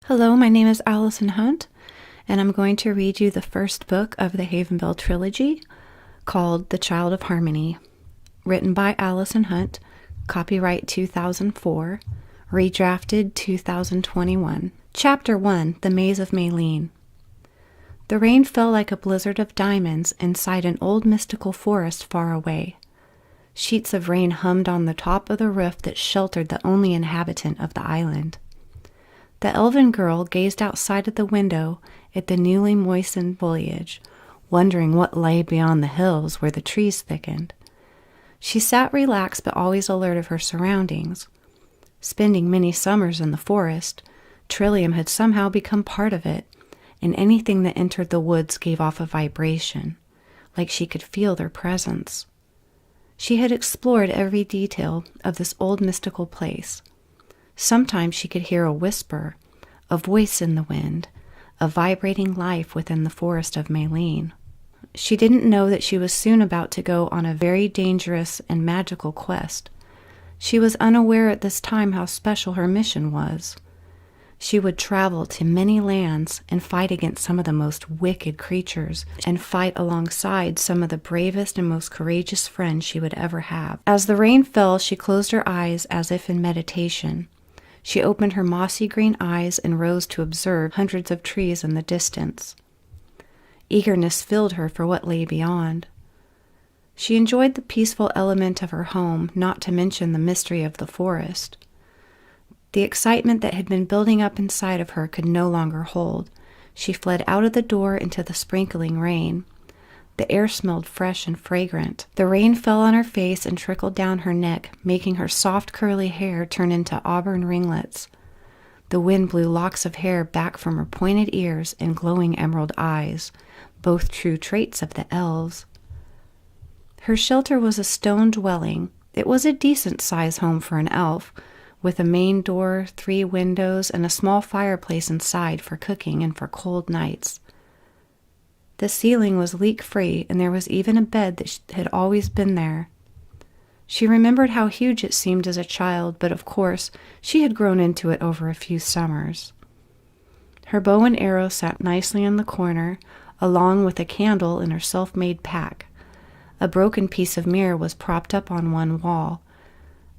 Hello, my name is Allison Hunt, and I'm going to read you the first book of the HAVENBELL Trilogy called The Child of Harmony, written by Allison Hunt, copyright 2004, redrafted 2021. Chapter 1, The Maze of Mayleen. The rain fell like a blizzard of diamonds inside an old mystical forest far away. Sheets of rain hummed on the top of the roof that sheltered the only inhabitant of the island. The elven girl gazed outside of the window at the newly moistened foliage, wondering what lay beyond the hills where the trees thickened. She sat relaxed but always alert of her surroundings. Spending many summers in the forest, Trillium had somehow become part of it, and anything that entered the woods gave off a vibration, like she could feel their presence. She had explored every detail of this old mystical place. Sometimes she could hear a whisper, a voice in the wind, a vibrating life within the forest of Mayleen. She didn't know that she was soon about to go on a very dangerous and magical quest. She was unaware at this time how special her mission was. She would travel to many lands and fight against some of the most wicked creatures and fight alongside some of the bravest and most courageous friends she would ever have. As the rain fell, she closed her eyes as if in meditation. She opened her mossy green eyes and rose to observe hundreds of trees in the distance. Eagerness filled her for what lay beyond. She enjoyed the peaceful element of her home, not to mention the mystery of the forest. The excitement that had been building up inside of her could no longer hold. She fled out of the door into the sprinkling rain. The air smelled fresh and fragrant. The rain fell on her face and trickled down her neck, making her soft curly hair turn into auburn ringlets. The wind blew locks of hair back from her pointed ears and glowing emerald eyes, both true traits of the elves. Her shelter was a stone dwelling. It was a decent-sized home for an elf, with a main door, 3 windows, and a small fireplace inside for cooking and for cold nights. The ceiling was leak-free, and there was even a bed that had always been there. She remembered how huge it seemed as a child, but of course she had grown into it over a few summers. Her bow and arrow sat nicely in the corner, along with a candle in her self-made pack. A broken piece of mirror was propped up on one wall.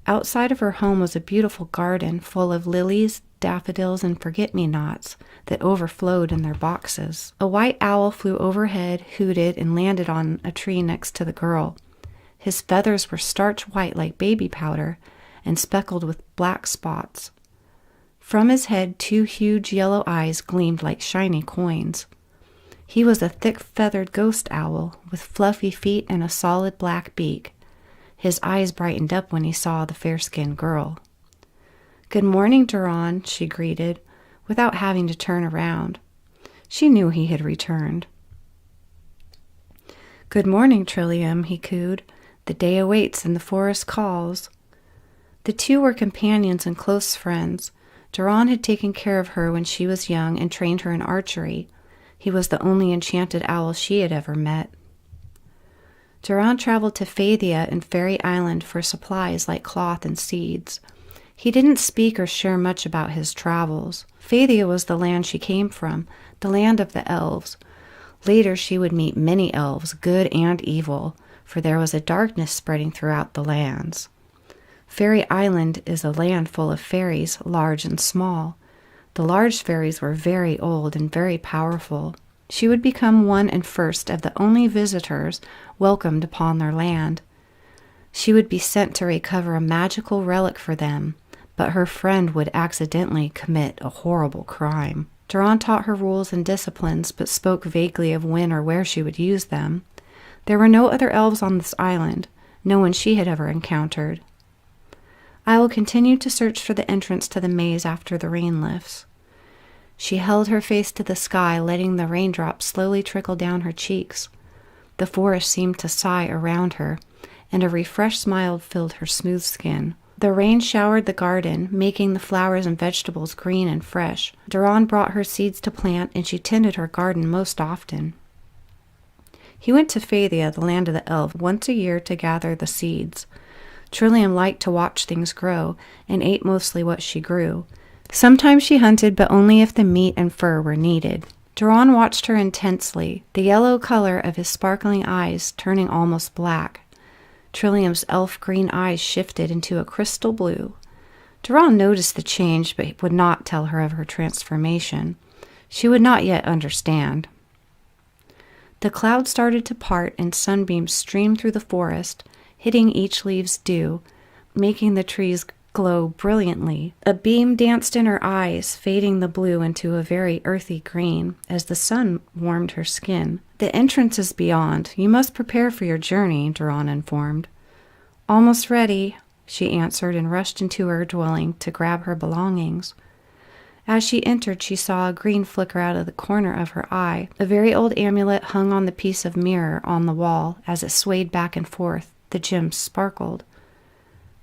Outside of her home was a beautiful garden full of lilies, daffodils, and forget-me-nots that overflowed in their boxes. A white owl flew overhead, hooted, and landed on a tree next to the girl. His feathers were starch white like baby powder and speckled with black spots. From his head, 2 huge yellow eyes gleamed like shiny coins. He was a thick-feathered ghost owl with fluffy feet and a solid black beak. His eyes brightened up when he saw the fair-skinned girl. "Good morning, Duran," she greeted, without having to turn around. She knew he had returned. "Good morning, Trillium," he cooed. "The day awaits and the forest calls." The two were companions and close friends. Duran had taken care of her when she was young and trained her in archery. He was the only enchanted owl she had ever met. Duran traveled to Phaethia and Fairy Island for supplies like cloth and seeds. He didn't speak or share much about his travels. Phaethia was the land she came from, the land of the elves. Later she would meet many elves, good and evil, for there was a darkness spreading throughout the lands. Fairy Island is a land full of fairies, large and small. The large fairies were very old and very powerful. She would become one and first of the only visitors welcomed upon their land. She would be sent to recover a magical relic for them, but her friend would accidentally commit a horrible crime. Duran taught her rules and disciplines, but spoke vaguely of when or where she would use them. There were no other elves on this island, no one she had ever encountered. "I will continue to search for the entrance to the maze after the rain lifts." She held her face to the sky, letting the raindrops slowly trickle down her cheeks. The forest seemed to sigh around her, and a refreshed smile filled her smooth skin. The rain showered the garden, making the flowers and vegetables green and fresh. Duran brought her seeds to plant, and she tended her garden most often. He went to Phaethia, the land of the elves, once a year to gather the seeds. Trillium liked to watch things grow, and ate mostly what she grew. Sometimes she hunted, but only if the meat and fur were needed. Duran watched her intensely, the yellow color of his sparkling eyes turning almost black. Trillium's elf green eyes shifted into a crystal blue. Duran noticed the change, but would not tell her of her transformation. She would not yet understand. The clouds started to part and sunbeams streamed through the forest, hitting each leaf's dew, making the trees glow brilliantly. A beam danced in her eyes, fading the blue into a very earthy green as the sun warmed her skin. The entrance is beyond. You must prepare for your journey, Duran informed. Almost ready, she answered and rushed into her dwelling to grab her belongings. As she entered, she saw a green flicker out of the corner of her eye. A very old amulet hung on the piece of mirror on the wall. As it swayed back and forth, the gems sparkled.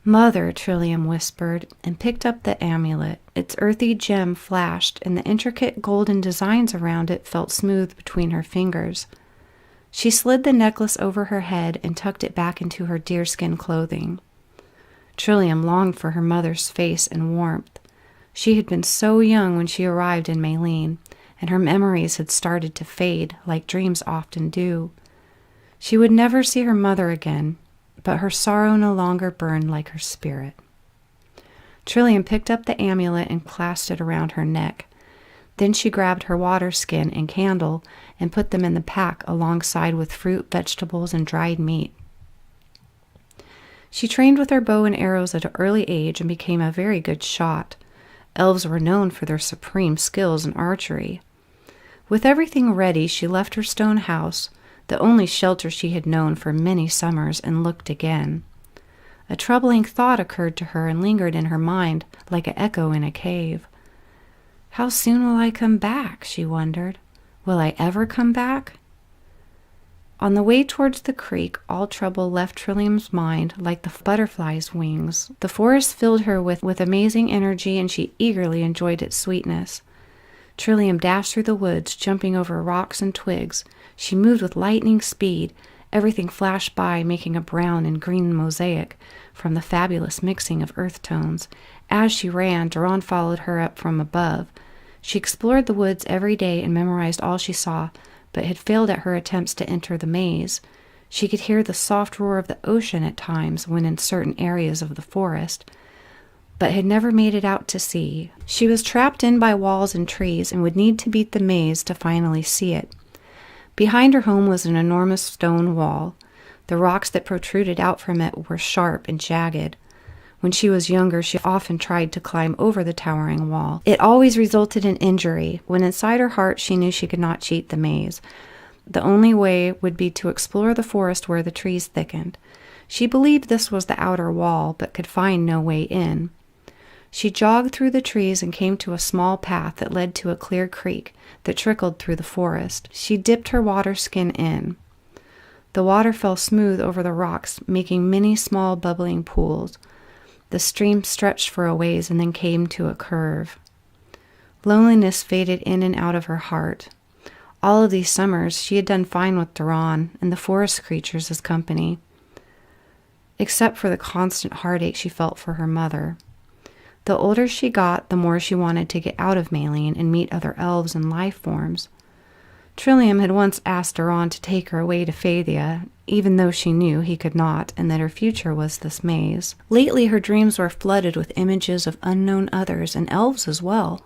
"Mother," Trillium whispered, and picked up the amulet. Its earthy gem flashed, and the intricate golden designs around it felt smooth between her fingers. She slid the necklace over her head and tucked it back into her deerskin clothing. Trillium longed for her mother's face and warmth. She had been so young when she arrived in Mayleen, and her memories had started to fade like dreams often do. She would never see her mother again, but her sorrow no longer burned like her spirit. Trillium picked up the amulet and clasped it around her neck. Then she grabbed her water skin and candle and put them in the pack alongside with fruit, vegetables, and dried meat. She trained with her bow and arrows at an early age and became a very good shot. Elves were known for their supreme skills in archery. With everything ready, she left her stone house, the only shelter she had known for many summers, and looked again. A troubling thought occurred to her and lingered in her mind like an echo in a cave. How soon will I come back? She wondered. Will I ever come back? On the way towards the creek, all trouble left Trillium's mind like the butterfly's wings. The forest filled her with amazing energy, and she eagerly enjoyed its sweetness. Trillium dashed through the woods, jumping over rocks and twigs. She moved with lightning speed. Everything flashed by, making a brown and green mosaic from the fabulous mixing of earth tones. As she ran, Duran followed her up from above. She explored the woods every day and memorized all she saw, but had failed at her attempts to enter the maze. She could hear the soft roar of the ocean at times when in certain areas of the forest, but had never made it out to sea. She was trapped in by walls and trees and would need to beat the maze to finally see it. Behind her home was an enormous stone wall. The rocks that protruded out from it were sharp and jagged. When she was younger, she often tried to climb over the towering wall. It always resulted in injury. When inside her heart she knew she could not cheat the maze. The only way would be to explore the forest where the trees thickened. She believed this was the outer wall, but could find no way in. She jogged through the trees and came to a small path that led to a clear creek that trickled through the forest. She dipped her water skin in. The water fell smooth over the rocks, making many small bubbling pools. The stream stretched for a ways and then came to a curve. Loneliness faded in and out of her heart. All of these summers she had done fine with Duran and the forest creatures as company, except for the constant heartache she felt for her mother. The older she got, the more she wanted to get out of Mayleen and meet other elves and life forms. Trillium had once asked Duran to take her away to Phaethia, even though she knew he could not, and that her future was this maze. Lately her dreams were flooded with images of unknown others, and elves as well.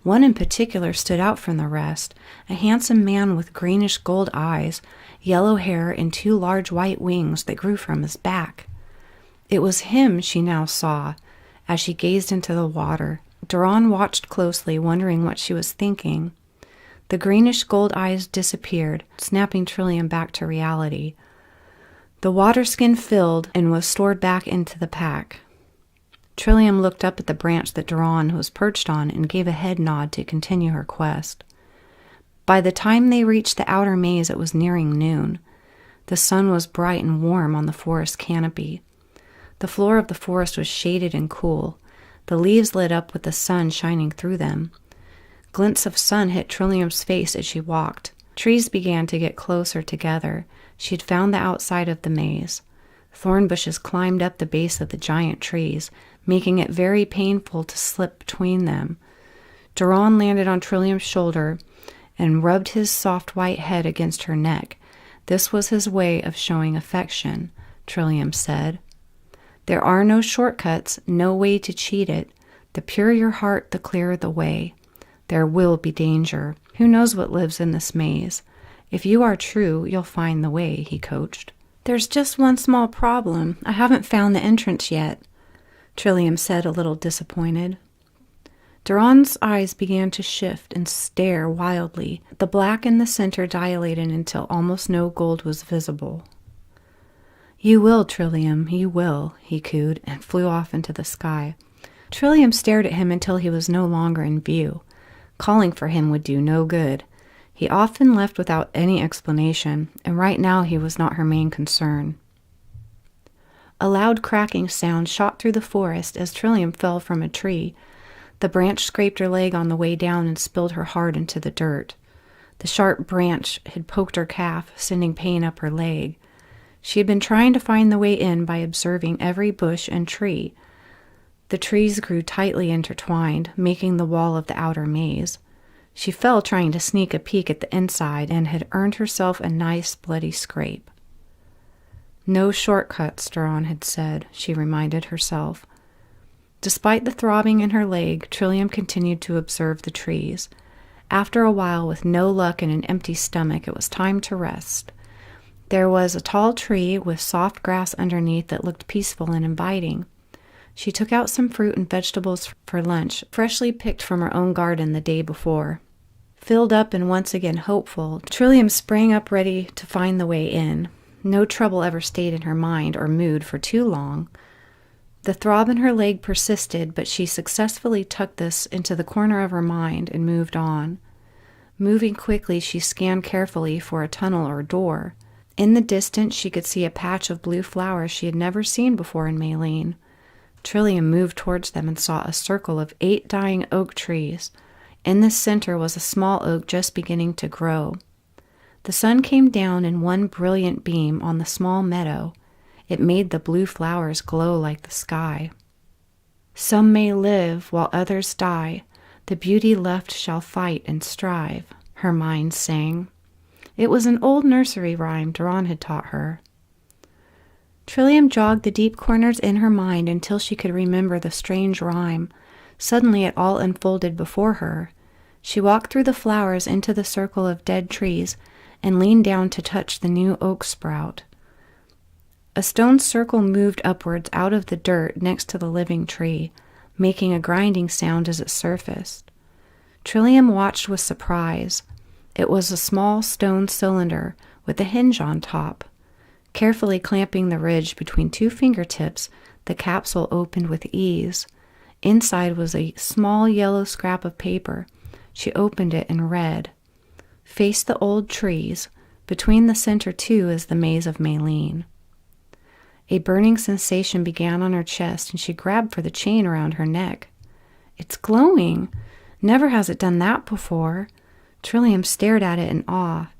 One in particular stood out from the rest, a handsome man with greenish gold eyes, yellow hair, and 2 large white wings that grew from his back. It was him she now saw. As she gazed into the water, Duran watched closely, wondering what she was thinking. The greenish gold eyes disappeared, snapping Trillium back to reality. The water skin filled and was stored back into the pack. Trillium looked up at the branch that Duran was perched on and gave a head nod to continue her quest. By the time they reached the outer maze, it was nearing noon. The sun was bright and warm on the forest canopy. The floor of the forest was shaded and cool. The leaves lit up with the sun shining through them. Glints of sun hit Trillium's face as she walked. Trees began to get closer together. She had found the outside of the maze. Thorn bushes climbed up the base of the giant trees, making it very painful to slip between them. Duran landed on Trillium's shoulder and rubbed his soft white head against her neck. This was his way of showing affection, Trillium said. There are no shortcuts, no way to cheat it. The purer your heart, the clearer the way. There will be danger. Who knows what lives in this maze? If you are true, you'll find the way, he coached. There's just one small problem. I haven't found the entrance yet, Trillium said, a little disappointed. Duran's eyes began to shift and stare wildly. The black in the center dilated until almost no gold was visible. You will, Trillium, you will, he cooed, and flew off into the sky. Trillium stared at him until he was no longer in view. Calling for him would do no good. He often left without any explanation, and right now he was not her main concern. A loud cracking sound shot through the forest as Trillium fell from a tree. The branch scraped her leg on the way down and spilled her hard into the dirt. The sharp branch had poked her calf, sending pain up her leg. She had been trying to find the way in by observing every bush and tree. The trees grew tightly intertwined, making the wall of the outer maze. She fell trying to sneak a peek at the inside and had earned herself a nice bloody scrape. No shortcuts, Duran had said, she reminded herself. Despite the throbbing in her leg, Trillium continued to observe the trees. After a while, with no luck and an empty stomach, it was time to rest. There was a tall tree with soft grass underneath that looked peaceful and inviting. She took out some fruit and vegetables for lunch, freshly picked from her own garden the day before. Filled up and once again hopeful, Trillium sprang up ready to find the way in. No trouble ever stayed in her mind or mood for too long. The throb in her leg persisted, but she successfully tucked this into the corner of her mind and moved on. Moving quickly, she scanned carefully for a tunnel or door. In the distance, she could see a patch of blue flowers she had never seen before in Mayleen. Trillium moved towards them and saw a circle of 8 dying oak trees. In the center was a small oak just beginning to grow. The sun came down in one brilliant beam on the small meadow. It made the blue flowers glow like the sky. Some may live while others die. The beauty left shall fight and strive, her mind sang. It was an old nursery rhyme Duran had taught her. Trillium jogged the deep corners in her mind until she could remember the strange rhyme. Suddenly it all unfolded before her. She walked through the flowers into the circle of dead trees and leaned down to touch the new oak sprout. A stone circle moved upwards out of the dirt next to the living tree, making a grinding sound as it surfaced. Trillium watched with surprise. It was a small stone cylinder with a hinge on top. Carefully clamping the ridge between 2 fingertips, the capsule opened with ease. Inside was a small yellow scrap of paper. She opened it and read, "Face the old trees. Between the center 2 is the maze of Mayleen." A burning sensation began on her chest, and she grabbed for the chain around her neck. It's glowing. Never has it done that before. Trillium stared at it in awe.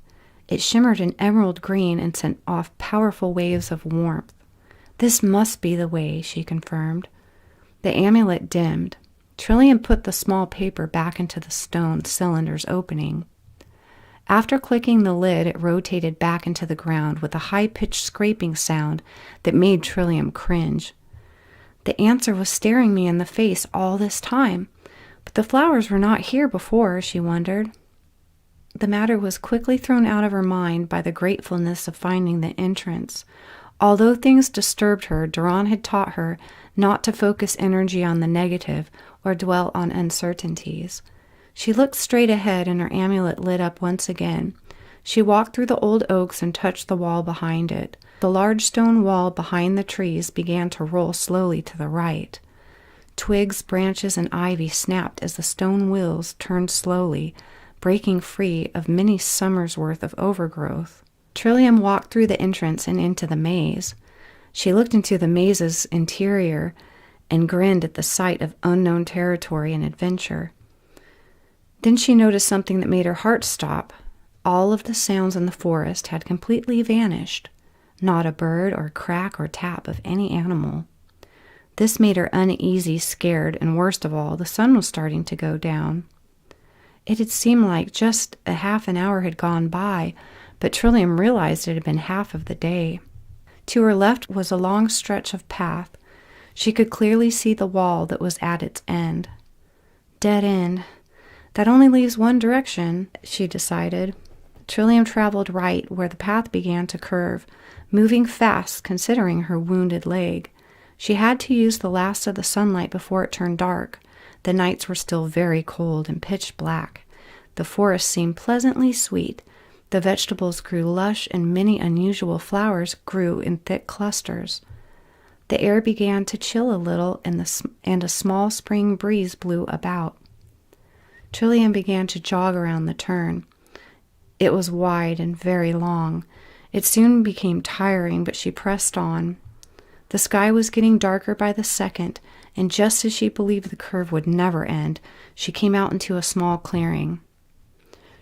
It shimmered an emerald green and sent off powerful waves of warmth. This must be the way, she confirmed. The amulet dimmed. Trillium put the small paper back into the stone cylinder's opening. After clicking the lid, it rotated back into the ground with a high-pitched scraping sound that made Trillium cringe. The answer was staring me in the face all this time, but the flowers were not here before, she wondered. The matter was quickly thrown out of her mind by the gratefulness of finding the entrance. Although things disturbed her, Duran had taught her not to focus energy on the negative or dwell on uncertainties. She looked straight ahead and her amulet lit up once again. She walked through the old oaks and touched the wall behind it. The large stone wall behind the trees began to roll slowly to the right. Twigs, branches, and ivy snapped as the stone wheels turned slowly, breaking free of many summers' worth of overgrowth. Trillium walked through the entrance and into the maze. She looked into the maze's interior and grinned at the sight of unknown territory and adventure. Then she noticed something that made her heart stop. All of the sounds in the forest had completely vanished. not a bird or crack or tap of any animal. This made her uneasy, scared, and worst of all, the sun was starting to go down. It had seemed like just a half an hour had gone by, but Trillium realized it had been half of the day. To her left was a long stretch of path. She could clearly see the wall that was at its end. Dead end. That only leaves one direction, she decided. Trillium traveled right where the path began to curve, moving fast considering her wounded leg. She had to use the last of the sunlight before it turned dark. The nights were still very cold and pitch black. The forest seemed pleasantly sweet. The vegetables grew lush and many unusual flowers grew in thick clusters. The air began to chill a little and a small spring breeze blew about. Trillium began to jog around the turn. It was wide and very long. It soon became tiring, but she pressed on. The sky was getting darker by the second, and just as she believed the curve would never end, she came out into a small clearing.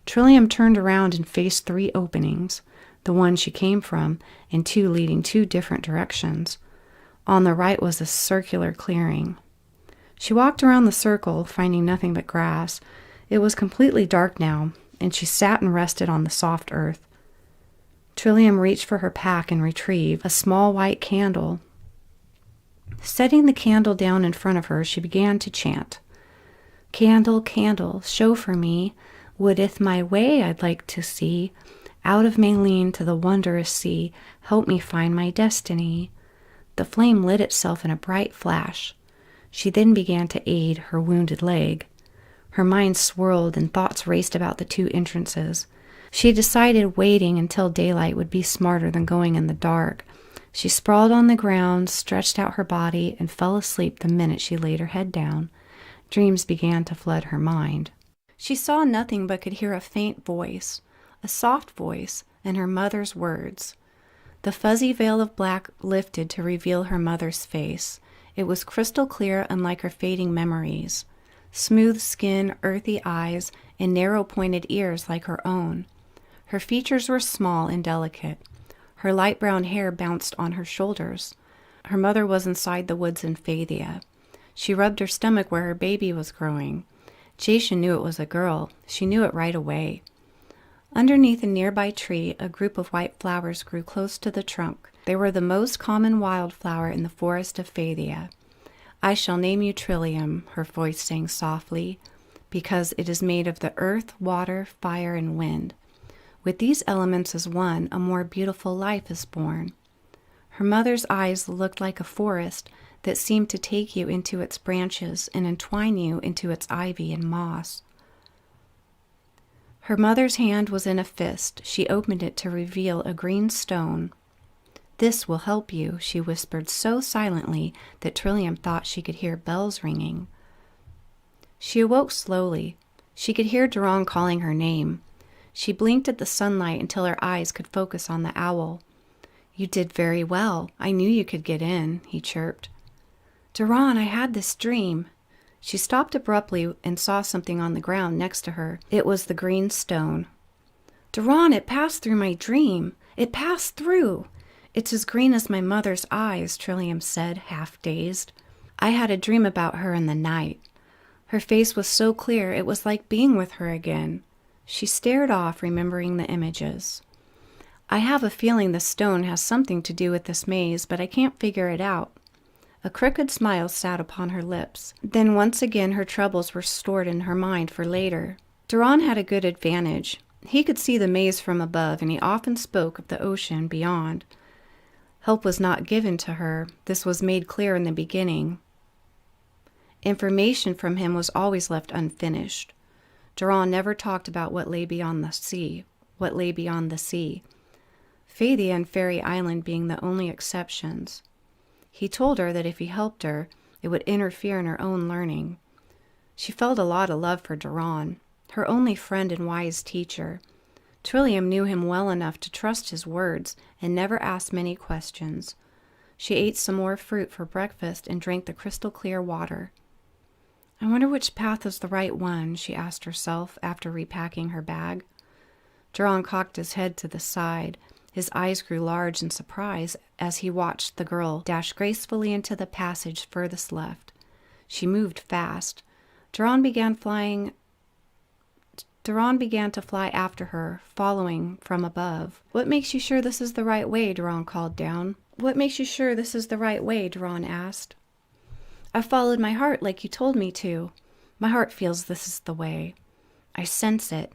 Trillium turned around and faced 3 openings, the one she came from, and 2 leading 2 different directions. On the right was a circular clearing. She walked around the circle, finding nothing but grass. It was completely dark now, and she sat and rested on the soft earth. Trillium reached for her pack and retrieved a small white candle. Setting the candle down in front of her, she began to chant. "Candle, candle, show for me what ith my way I'd like to see. Out of Mayleen to the wondrous sea, help me find my destiny." The flame lit itself in a bright flash. She then began to aid her wounded leg. Her mind swirled and thoughts raced about the 2 entrances. She decided waiting until daylight would be smarter than going in the dark. She sprawled on the ground, stretched out her body, and fell asleep the minute she laid her head down. Dreams began to flood her mind. She saw nothing but could hear a faint voice, a soft voice, and her mother's words. The fuzzy veil of black lifted to reveal her mother's face. It was crystal clear, unlike her fading memories. Smooth skin, earthy eyes, and narrow-pointed ears like her own. Her features were small and delicate. Her light brown hair bounced on her shoulders. Her mother was inside the woods in Fathia. She rubbed her stomach where her baby was growing. Jason knew it was a girl. She knew it right away. Underneath a nearby tree, a group of white flowers grew close to the trunk. They were the most common wildflower in the forest of Fathia. "I shall name you Trillium," her voice sang softly, "because it is made of the earth, water, fire, and wind. With these elements as one, a more beautiful life is born." Her mother's eyes looked like a forest that seemed to take you into its branches and entwine you into its ivy and moss. Her mother's hand was in a fist. She opened it to reveal a green stone. "This will help you," she whispered so silently that Trillium thought she could hear bells ringing. She awoke slowly. She could hear Durand calling her name. She blinked at the sunlight until her eyes could focus on the owl. "You did very well. I knew you could get in," he chirped. "Durand, I had this dream." She stopped abruptly and saw something on the ground next to her. It was the green stone. "Durand, it passed through my dream. It passed through. It's as green as my mother's eyes," Trillium said, half dazed. "I had a dream about her in the night. Her face was so clear it was like being with her again." She stared off, remembering the images. "I have a feeling the stone has something to do with this maze, but I can't figure it out." A crooked smile sat upon her lips. Then once again her troubles were stored in her mind for later. Durand had a good advantage. He could see the maze from above, and he often spoke of the ocean beyond. Help was not given to her. This was made clear in the beginning. Information from him was always left unfinished. Durand never talked about what lay beyond the sea. Fathia and Fairy Island being the only exceptions. He told her that if he helped her, it would interfere in her own learning. She felt a lot of love for Durand, her only friend and wise teacher. Trillium knew him well enough to trust his words and never asked many questions. She ate some more fruit for breakfast and drank the crystal clear water. "I wonder which path is the right one," she asked herself after repacking her bag. Durand cocked his head to the side. His eyes grew large in surprise as he watched the girl dash gracefully into the passage furthest left. She moved fast. Duran began to fly after her, following from above. "What makes you sure this is the right way?" Duran called down. "What makes you sure this is the right way?" Duran asked. "I followed my heart like you told me to. My heart feels this is the way. I sense it.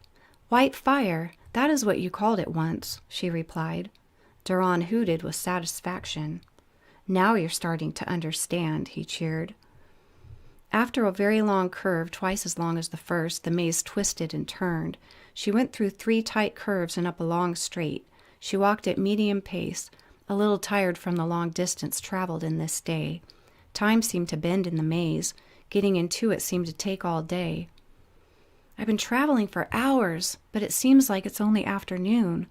White fire, that is what you called it once," she replied. Duran hooted with satisfaction. "Now you're starting to understand," he cheered. After a very long curve, twice as long as the first, the maze twisted and turned. She went through 3 tight curves and up a long straight. She walked at medium pace, a little tired from the long distance traveled in this day. Time seemed to bend in the maze. Getting into it seemed to take all day. "I've been traveling for hours, but it seems like it's only afternoon."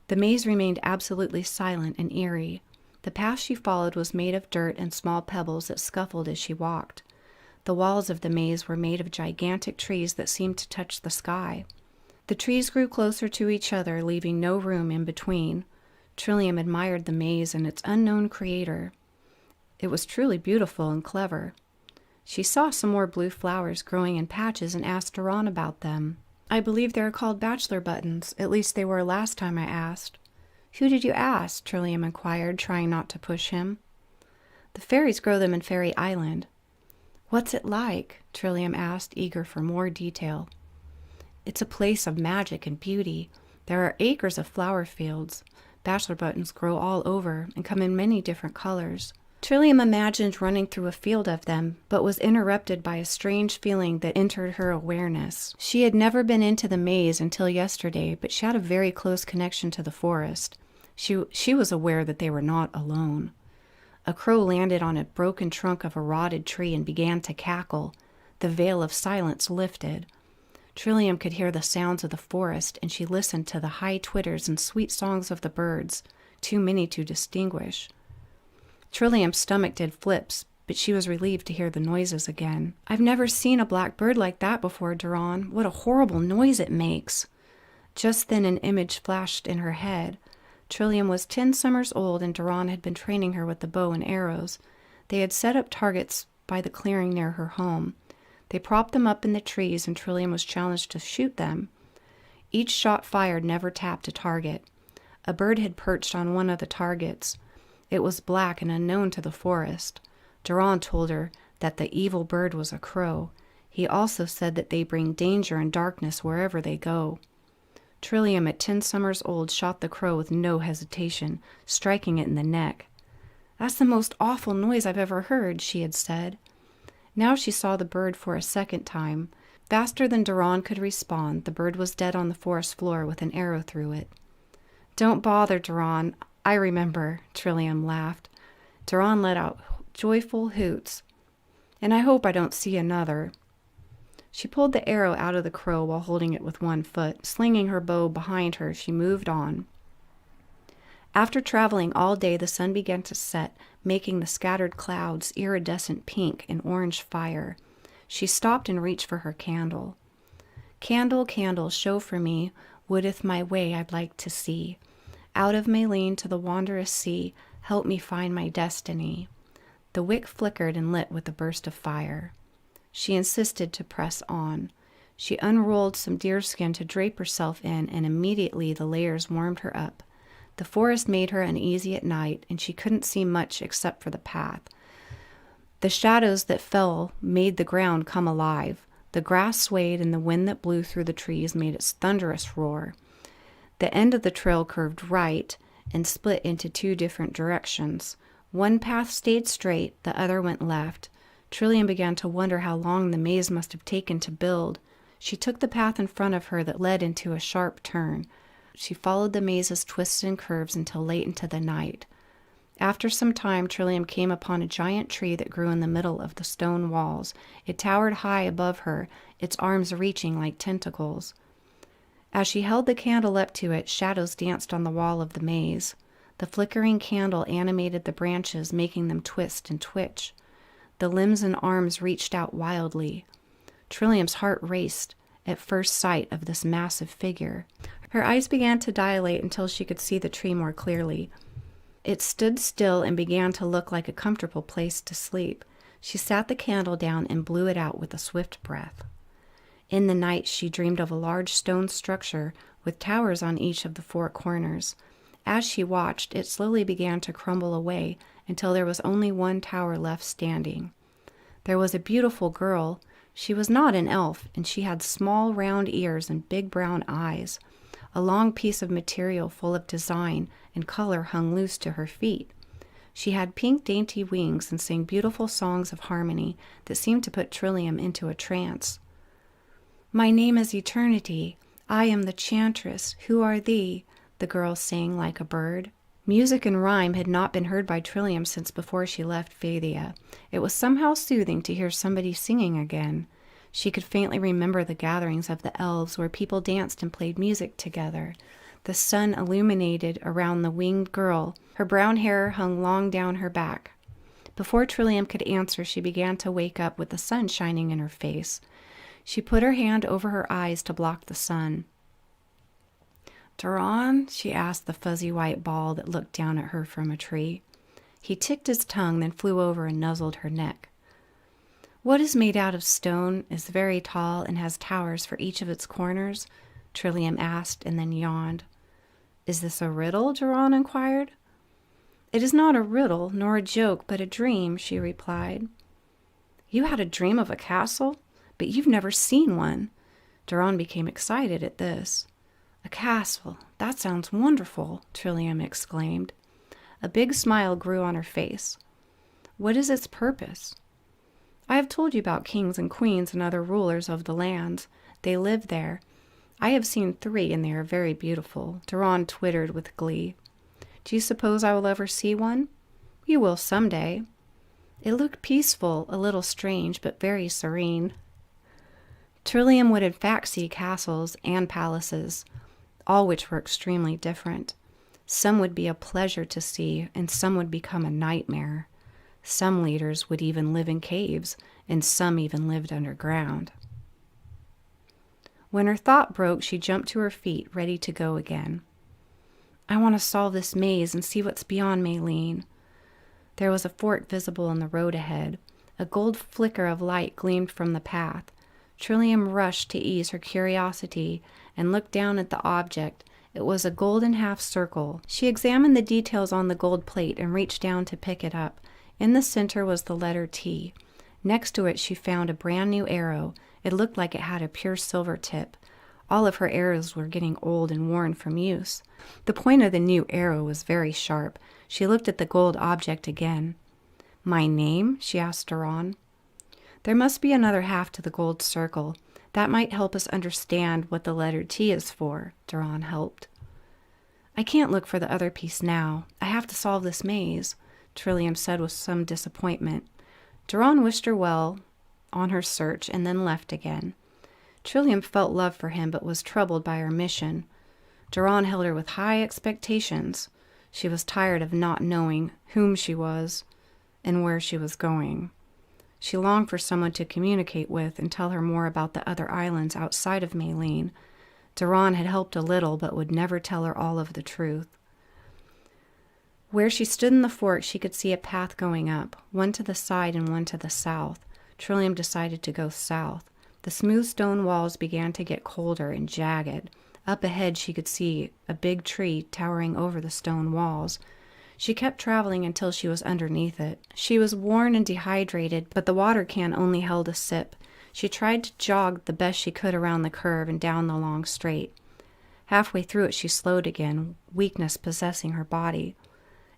The maze remained absolutely silent and eerie. The path she followed was made of dirt and small pebbles that scuffled as she walked. The walls of the maze were made of gigantic trees that seemed to touch the sky. The trees grew closer to each other, leaving no room in between. Trillium admired the maze and its unknown creator. It was truly beautiful and clever. She saw some more blue flowers growing in patches and asked Duran about them. "I believe they are called bachelor buttons. At least they were last time I asked." "Who did you ask?" Trillium inquired, trying not to push him. "The fairies grow them in Fairy Island." "What's it like?" Trillium asked, eager for more detail. "It's a place of magic and beauty. There are acres of flower fields. Bachelor buttons grow all over and come in many different colors." Trillium imagined running through a field of them, but was interrupted by a strange feeling that entered her awareness. She had never been into the maze until yesterday, but she had a very close connection to the forest. She was aware that they were not alone. A crow landed on a broken trunk of a rotted tree and began to cackle. The veil of silence lifted. Trillium could hear the sounds of the forest, and she listened to the high twitters and sweet songs of the birds, too many to distinguish. Trillium's stomach did flips, but she was relieved to hear the noises again. "I've never seen a black bird like that before, Duran. What a horrible noise it makes." Just then an image flashed in her head. Trillium was 10 summers old, and Duran had been training her with the bow and arrows. They had set up targets by the clearing near her home. They propped them up in the trees, and Trillium was challenged to shoot them. Each shot fired never tapped a target. A bird had perched on one of the targets. It was black and unknown to the forest. Duran told her that the evil bird was a crow. He also said that they bring danger and darkness wherever they go. Trillium, at 10 summers old, shot the crow with no hesitation, striking it in the neck. "That's the most awful noise I've ever heard," she had said. Now she saw the bird for a second time. Faster than Duran could respond, the bird was dead on the forest floor with an arrow through it. "Don't bother, Duran. I remember," Trillium laughed. Duran let out joyful hoots. "And I hope I don't see another." She pulled the arrow out of the crow while holding it with one foot. Slinging her bow behind her, she moved on. After traveling all day, the sun began to set, making the scattered clouds iridescent pink in orange fire. She stopped and reached for her candle. "Candle, candle, show for me what if my way I'd like to see. Out of Mayleen to the wondrous sea, help me find my destiny." The wick flickered and lit with a burst of fire. She insisted to press on. She unrolled some deerskin to drape herself in, and immediately the layers warmed her up. The forest made her uneasy at night, and she couldn't see much except for the path. The shadows that fell made the ground come alive. The grass swayed, and the wind that blew through the trees made its thunderous roar. The end of the trail curved right and split into 2 different directions. One path stayed straight, the other went left. Trillium began to wonder how long the maze must have taken to build. She took the path in front of her that led into a sharp turn. She followed the maze's twists and curves until late into the night. After some time, Trillium came upon a giant tree that grew in the middle of the stone walls. It towered high above her, its arms reaching like tentacles. As she held the candle up to it, shadows danced on the wall of the maze. The flickering candle animated the branches, making them twist and twitch. The limbs and arms reached out wildly. Trillium's heart raced at first sight of this massive figure. Her eyes began to dilate until she could see the tree more clearly. It stood still and began to look like a comfortable place to sleep. She sat the candle down and blew it out with a swift breath. In the night, she dreamed of a large stone structure with towers on each of the four corners. As she watched, it slowly began to crumble away until there was only one tower left standing. There was a beautiful girl. She was not an elf, and she had small round ears and big brown eyes. A long piece of material full of design and color hung loose to her feet. She had pink dainty wings and sang beautiful songs of harmony that seemed to put Trillium into a trance. "My name is Eternity. I am the Chantress. Who are thee?" the girl sang like a bird. Music and rhyme had not been heard by Trillium since before she left Phaedia. It was somehow soothing to hear somebody singing again. She could faintly remember the gatherings of the elves where people danced and played music together. The sun illuminated around the winged girl. Her brown hair hung long down her back. Before Trillium could answer, she began to wake up with the sun shining in her face. She put her hand over her eyes to block the sun. "Duran?" she asked the fuzzy white ball that looked down at her from a tree. He ticked his tongue, then flew over and nuzzled her neck. "What is made out of stone, is very tall, and has towers for each of its corners?" Trillium asked, and then yawned. "Is this a riddle?" Duran inquired. "It is not a riddle, nor a joke, but a dream," she replied. "You had a dream of a castle? But you've never seen one." Duran became excited at this. "A castle? That sounds wonderful," Trillium exclaimed. A big smile grew on her face. "What is its purpose?" "I have told you about kings and queens and other rulers of the lands. They live there. I have seen 3, and they are very beautiful." Duran twittered with glee. "Do you suppose I will ever see one?" "You will someday." It looked peaceful, a little strange, but very serene. Trillium would in fact see castles and palaces, all which were extremely different. Some would be a pleasure to see, and some would become a nightmare. Some leaders would even live in caves, and some even lived underground. When her thought broke, she jumped to her feet, ready to go again. "I want to solve this maze and see what's beyond, Mayleen." There was a fork visible in the road ahead. A gold flicker of light gleamed from the path. Trillium rushed to ease her curiosity and looked down at the object. It was a golden half circle. She examined the details on the gold plate and reached down to pick it up. In the center was the letter T. Next to it she found a brand new arrow. It looked like it had a pure silver tip. All of her arrows were getting old and worn from use. The point of the new arrow was very sharp. She looked at the gold object again. "My name?" she asked Duran. "There must be another half to the gold circle. That might help us understand what the letter T is for," Duran helped. "I can't look for the other piece now. I have to solve this maze," Trillium said with some disappointment. Duran wished her well on her search and then left again. Trillium felt love for him but was troubled by her mission. Duran held her with high expectations. She was tired of not knowing whom she was and where she was going. She longed for someone to communicate with and tell her more about the other islands outside of Mayleen. Duran had helped a little, but would never tell her all of the truth. Where she stood in the fork, she could see a path going up, one to the side and one to the south. Trillium decided to go south. The smooth stone walls began to get colder and jagged. Up ahead, she could see a big tree towering over the stone walls. She kept traveling until she was underneath it. She was worn and dehydrated, but the water can only held a sip. She tried to jog the best she could around the curve and down the long straight. Halfway through it, she slowed again, weakness possessing her body.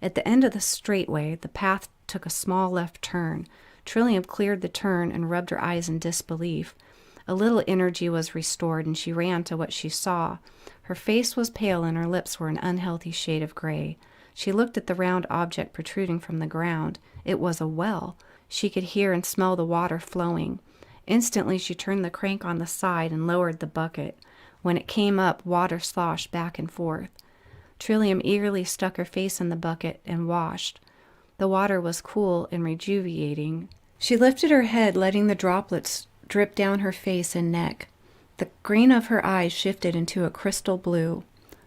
At the end of the straightway, the path took a small left turn. Trillium cleared the turn and rubbed her eyes in disbelief. A little energy was restored, and she ran to what she saw. Her face was pale, and her lips were an unhealthy shade of gray. She looked at the round object protruding from the ground. It was a well. She could hear and smell the water flowing. Instantly, she turned the crank on the side and lowered the bucket. When it came up, water sloshed back and forth. Trillium eagerly stuck her face in the bucket and washed. The water was cool and rejuvenating. She lifted her head, letting the droplets drip down her face and neck. The green of her eyes shifted into a crystal blue.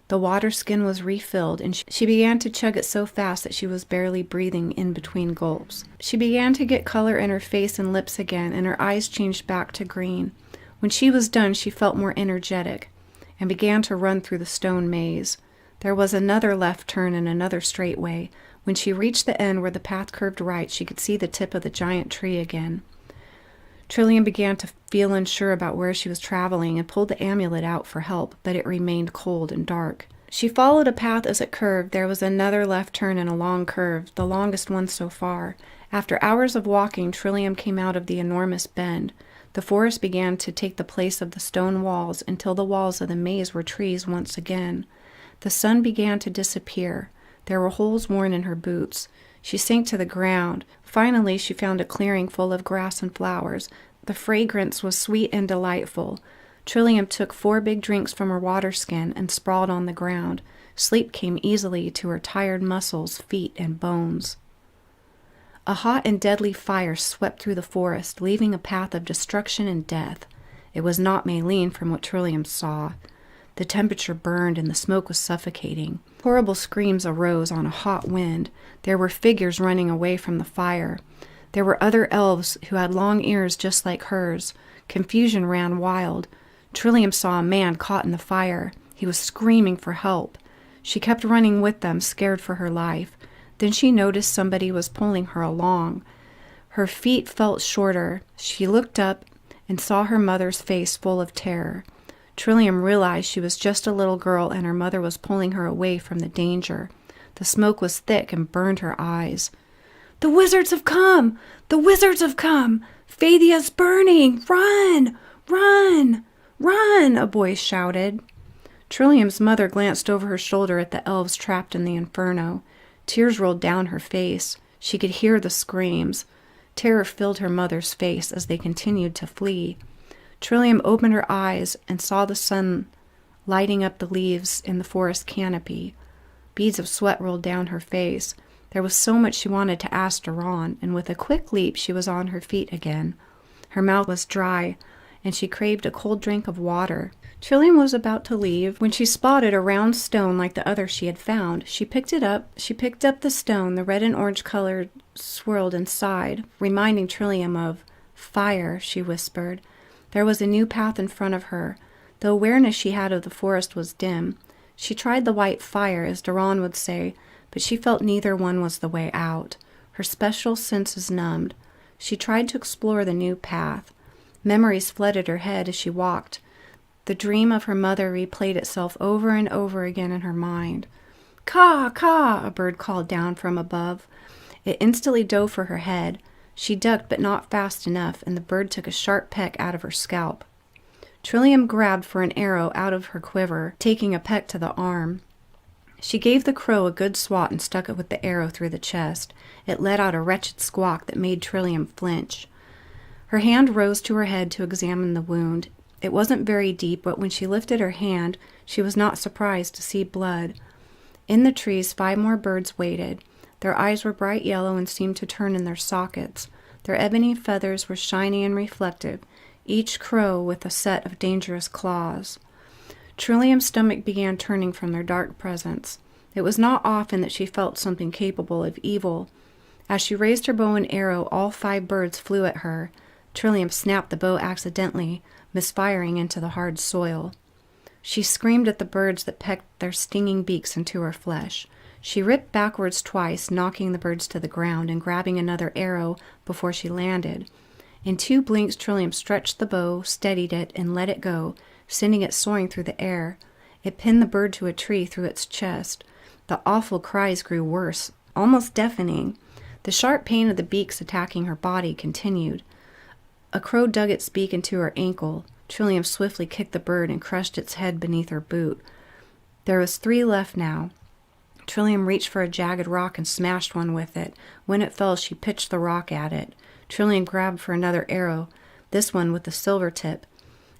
The water skin was refilled, and she began to chug it so fast that she was barely breathing in between gulps. She began to get color in her face and lips again, and her eyes changed back to green. When she was done, she felt more energetic and began to run through the stone maze. There was another left turn and another straightway. When she reached the end where the path curved right, she could see the tip of the giant tree again. Trillium began to feel unsure about where she was traveling and pulled the amulet out for help, but it remained cold and dark. She followed a path as it curved. There was another left turn and a long curve, the longest one so far. After hours of walking, Trillium came out of the enormous bend. The forest began to take the place of the stone walls until the walls of the maze were trees once again. The sun began to disappear. There were holes worn in her boots. She sank to the ground. Finally, she found a clearing full of grass and flowers. The fragrance was sweet and delightful. Trillium took 4 big drinks from her water skin and sprawled on the ground. Sleep came easily to her tired muscles, feet, and bones. A hot and deadly fire swept through the forest, leaving a path of destruction and death. It was not Mayleen from what Trillium saw. The temperature burned and the smoke was suffocating. Horrible screams arose on a hot wind. There were figures running away from the fire. There were other elves who had long ears just like hers. Confusion ran wild. Trillium saw a man caught in the fire. He was screaming for help. She kept running with them, scared for her life. Then she noticed somebody was pulling her along. Her feet felt shorter. She looked up and saw her mother's face full of terror. Trillium realized she was just a little girl and her mother was pulling her away from the danger. The smoke was thick and burned her eyes. "The wizards have come! The wizards have come! Fathia's burning! Run! Run! Run!" a voice shouted. Trillium's mother glanced over her shoulder at the elves trapped in the inferno. Tears rolled down her face. She could hear the screams. Terror filled her mother's face as they continued to flee. Trillium opened her eyes and saw the sun lighting up the leaves in the forest canopy. Beads of sweat rolled down her face. There was so much she wanted to ask Duran, and with a quick leap she was on her feet again. Her mouth was dry, and she craved a cold drink of water. Trillium was about to leave when she spotted a round stone like the other she had found. She picked up the stone. The red and orange color swirled inside, reminding Trillium of fire, she whispered. There was a new path in front of her. The awareness she had of the forest was dim. She tried the white fire, as Duran would say, but she felt neither one was the way out. Her special senses numbed. She tried to explore the new path. Memories flooded her head as she walked. The dream of her mother replayed itself over and over again in her mind. "Caw, caw!" a bird called down from above. It instantly dove for her head. She ducked, but not fast enough, and the bird took a sharp peck out of her scalp. Trillium grabbed for an arrow out of her quiver, taking a peck to the arm. She gave the crow a good swat and stuck it with the arrow through the chest. It let out a wretched squawk that made Trillium flinch. Her hand rose to her head to examine the wound. It wasn't very deep, but when she lifted her hand, she was not surprised to see blood. In the trees, 5 more birds waited. Their eyes were bright yellow and seemed to turn in their sockets. Their ebony feathers were shiny and reflective, each crow with a set of dangerous claws. Trillium's stomach began turning from their dark presence. It was not often that she felt something capable of evil. As she raised her bow and arrow, all 5 birds flew at her. Trillium snapped the bow accidentally, misfiring into the hard soil. She screamed at the birds that pecked their stinging beaks into her flesh. She ripped backwards twice, knocking the birds to the ground and grabbing another arrow before she landed. In 2 blinks, Trillium stretched the bow, steadied it, and let it go, sending it soaring through the air. It pinned the bird to a tree through its chest. The awful cries grew worse, almost deafening. The sharp pain of the beaks attacking her body continued. A crow dug its beak into her ankle. Trillium swiftly kicked the bird and crushed its head beneath her boot. There was 3 left now. Trillium reached for a jagged rock and smashed one with it. When it fell, she pitched the rock at it. Trillium grabbed for another arrow, this one with the silver tip,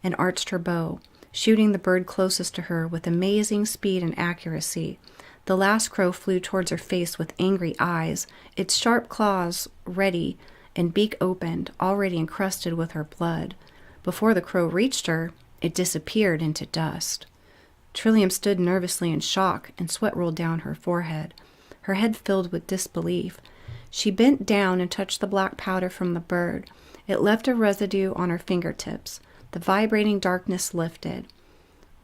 and arched her bow, shooting the bird closest to her with amazing speed and accuracy. The last crow flew towards her face with angry eyes, its sharp claws ready and beak opened, already encrusted with her blood. Before the crow reached her, It disappeared into dust. Trillium stood nervously in shock, and sweat rolled down her forehead. Her head filled with disbelief. She bent down and touched the black powder from the bird. It left a residue on her fingertips. The vibrating darkness lifted.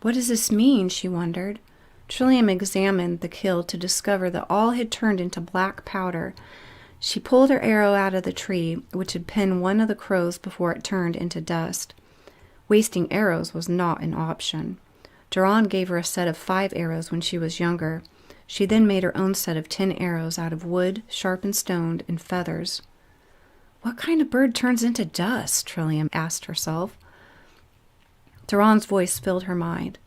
What does this mean? She wondered. Trillium examined the kill to discover that all had turned into black powder. She pulled her arrow out of the tree, which had pinned one of the crows before it turned into dust. Wasting arrows was not an option. Duran gave her a set of 5 arrows when she was younger. She then made her own set of 10 arrows out of wood, sharpened stone, and feathers. What kind of bird turns into dust? Trillium asked herself. Duran's voice filled her mind.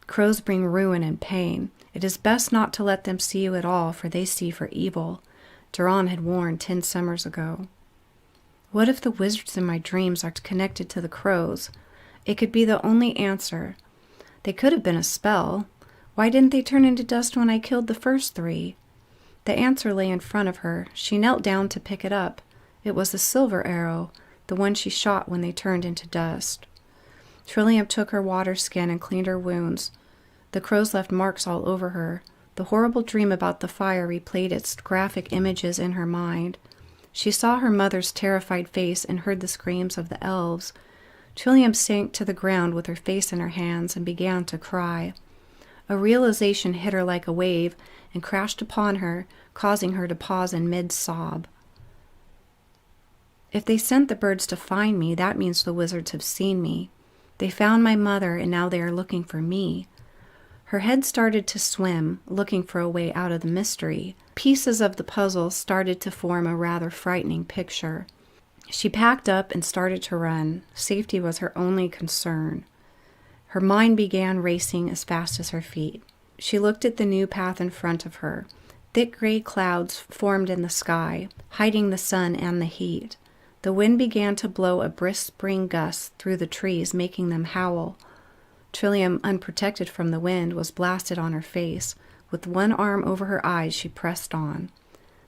Crows bring ruin and pain. It is best not to let them see you at all, for they see for evil. Duran had warned 10 summers ago. What if the wizards in my dreams are connected to the crows? It could be the only answer. They could have been a spell. Why didn't they turn into dust when I killed the first 3? The answer lay in front of her. She knelt down to pick it up. It was the silver arrow, the one she shot when they turned into dust. Trillium took her water skin and cleaned her wounds. The crows left marks all over her. The horrible dream about the fire replayed its graphic images in her mind. She saw her mother's terrified face and heard the screams of the elves. Trillium sank to the ground with her face in her hands and began to cry. A realization hit her like a wave and crashed upon her, causing her to pause in mid-sob. If they sent the birds to find me, that means the wizards have seen me. They found my mother, and now they are looking for me. Her head started to swim, looking for a way out of the mystery. Pieces of the puzzle started to form a rather frightening picture. She packed up and started to run. Safety was her only concern. Her mind began racing as fast as her feet. She looked at the new path in front of her. Thick gray clouds formed in the sky, hiding the sun and the heat. The wind began to blow a brisk spring gust through the trees, making them howl. Trillium, unprotected from the wind, was blasted on her face. With one arm over her eyes, she pressed on.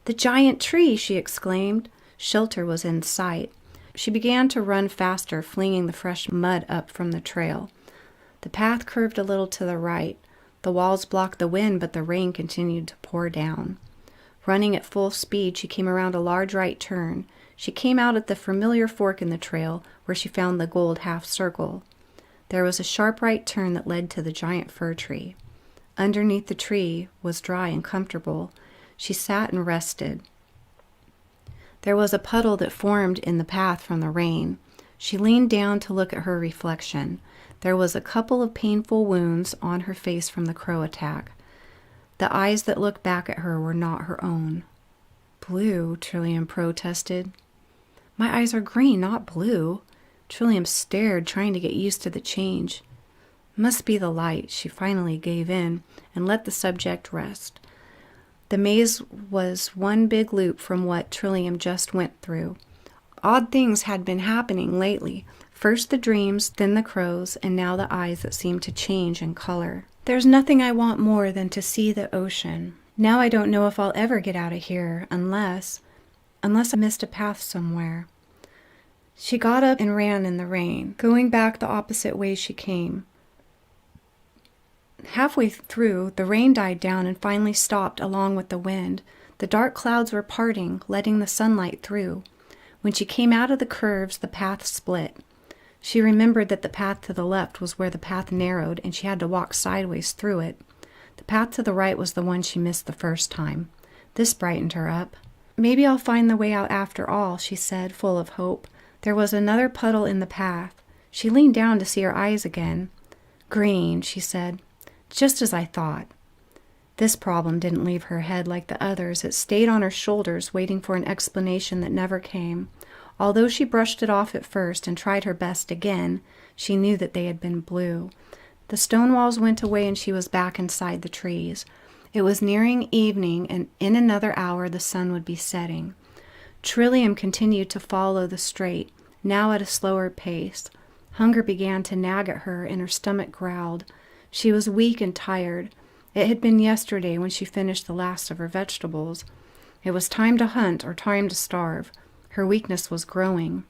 "The giant tree!" she exclaimed. Shelter was in sight. She began to run faster, flinging the fresh mud up from the trail. The path curved a little to the right. The walls blocked the wind, but the rain continued to pour down. Running at full speed, she came around a large right turn. She came out at the familiar fork in the trail, where she found the gold half circle. There was a sharp right turn that led to the giant fir tree. Underneath the tree was dry and comfortable. She sat and rested. There was a puddle that formed in the path from the rain. She leaned down to look at her reflection. There was a couple of painful wounds on her face from the crow attack. The eyes that looked back at her were not her own. "Blue," Trillium protested. "My eyes are green, not blue." Trillium stared, trying to get used to the change. Must be the light. She finally gave in and let the subject rest. The maze was one big loop from what Trillium just went through. Odd things had been happening lately. First the dreams, then the crows, and now the eyes that seemed to change in color. "There's nothing I want more than to see the ocean. Now I don't know if I'll ever get out of here, unless I missed a path somewhere." She got up and ran in the rain, going back the opposite way she came. Halfway through, the rain died down and finally stopped along with the wind. The dark clouds were parting, letting the sunlight through. When she came out of the curves, the path split. She remembered that the path to the left was where the path narrowed, and she had to walk sideways through it. The path to the right was the one she missed the first time. This brightened her up. "Maybe I'll find the way out after all," she said, full of hope. There was another puddle in the path. She leaned down to see her eyes again. "Green," she said. "Just as I thought." This problem didn't leave her head like the others. It stayed on her shoulders, waiting for an explanation that never came. Although she brushed it off at first and tried her best again, she knew that they had been blue. The stone walls went away and she was back inside the trees. It was nearing evening, and in another hour the sun would be setting. Trillium continued to follow the straight, now at a slower pace. Hunger began to nag at her, and her stomach growled. She was weak and tired. It had been yesterday when she finished the last of her vegetables. It was time to hunt or time to starve. Her weakness was growing.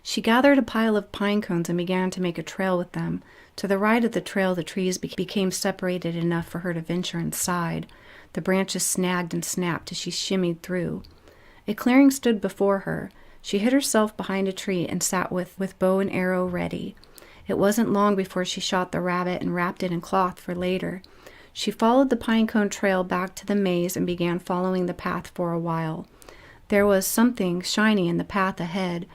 She gathered a pile of pine cones and began to make a trail with them. To the right of the trail, the trees became separated enough for her to venture inside. The branches snagged and snapped as she shimmied through. A clearing stood before her. She hid herself behind a tree and sat with bow and arrow ready. It wasn't long before she shot the rabbit and wrapped it in cloth for later. She followed the pine cone trail back to the maze and began following the path for a while. There was something shiny in the path ahead.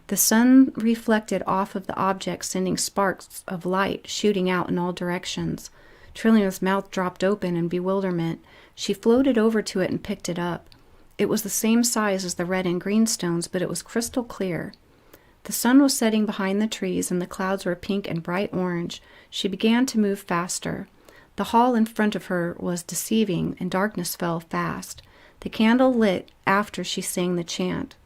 The sun reflected off of the object, sending sparks of light shooting out in all directions. Trillium's mouth dropped open in bewilderment. She floated over to it and picked it up. It was the same size as the red and green stones, but it was crystal clear. The sun was setting behind the trees, and the clouds were pink and bright orange. She began to move faster. The hall in front of her was deceiving, and darkness fell fast. The candle lit after she sang the chant.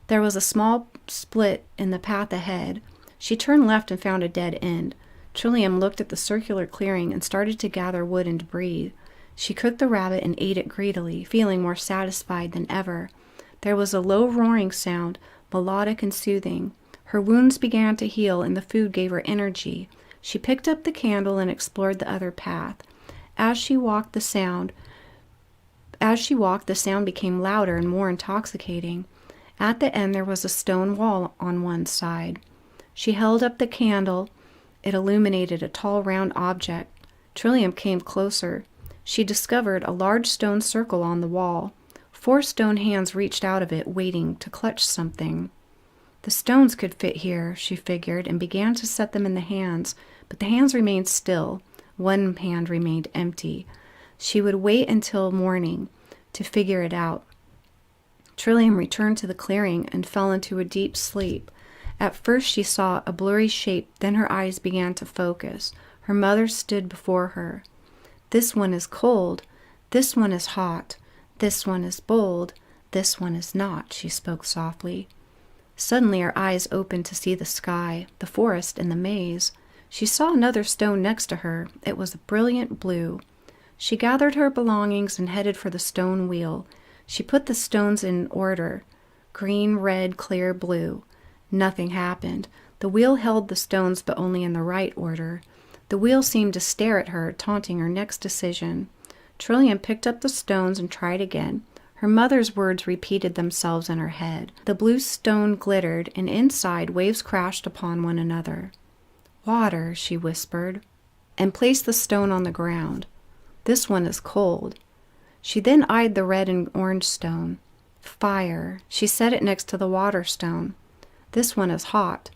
There was a small split in the path ahead. She turned left and found a dead end. Trillium looked at the circular clearing and started to gather wood and breathe. She cooked the rabbit and ate it greedily, feeling more satisfied than ever. There was a low roaring sound, melodic and soothing. Her wounds began to heal, and the food gave her energy. She picked up the candle and explored the other path. As she walked, the sound became louder and more intoxicating. At the end, there was a stone wall on one side. She held up the candle. It illuminated a tall, round object. Trillium came closer. She discovered a large stone circle on the wall. 4 stone hands reached out of it, waiting to clutch something. The stones could fit here, she figured, and began to set them in the hands, but the hands remained still. One hand remained empty. She would wait until morning to figure it out. Trillium returned to the clearing and fell into a deep sleep. At first she saw a blurry shape, then her eyes began to focus. Her mother stood before her. This one is cold. This one is hot. This one is bold. This one is not, she spoke softly. Suddenly her eyes opened to see the sky, the forest, and the maze. She saw another stone next to her. It was a brilliant blue. She gathered her belongings and headed for the stone wheel. She put the stones in order: green, red, clear, blue. Nothing happened. The wheel held the stones, but only in the right order. The wheel seemed to stare at her, taunting her next decision. Trillium picked up the stones and tried again. Her mother's words repeated themselves in her head. The blue stone glittered, and inside waves crashed upon one another. "Water," she whispered, and placed the stone on the ground. "This one is cold." She then eyed the red and orange stone. "Fire." She set it next to the water stone. "This one is hot."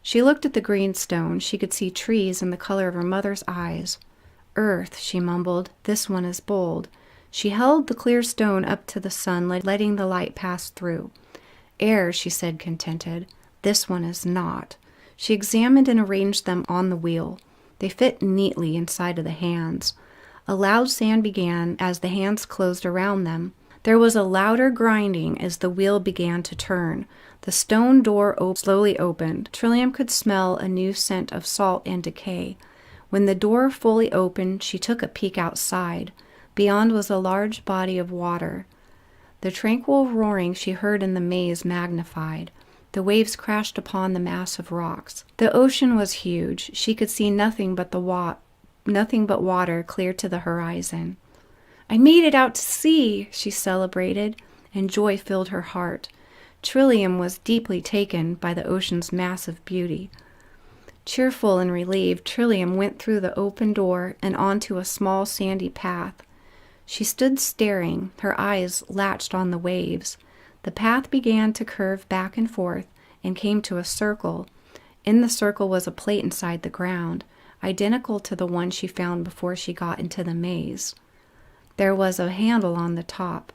She looked at the green stone. She could see trees and the color of her mother's eyes. "Earth," she mumbled. "This one is bold." She held the clear stone up to the sun, letting the light pass through. "Air," she said, contented. "This one is not." She examined and arranged them on the wheel. They fit neatly inside of the hands. A loud sound began as the hands closed around them. There was a louder grinding as the wheel began to turn. The stone door slowly opened. Trillium could smell a new scent of salt and decay. When the door fully opened, she took a peek outside. Beyond was a large body of water. The tranquil roaring she heard in the maze magnified. The waves crashed upon the mass of rocks. The ocean was huge. She could see nothing but water clear to the horizon. "I made it out to sea," she celebrated, and joy filled her heart. Trillium was deeply taken by the ocean's massive beauty. Cheerful and relieved, Trillium went through the open door and onto a small sandy path. She stood staring, her eyes latched on the waves. The path began to curve back and forth and came to a circle. In the circle was a plate inside the ground, identical to the one she found before she got into the maze. There was a handle on the top.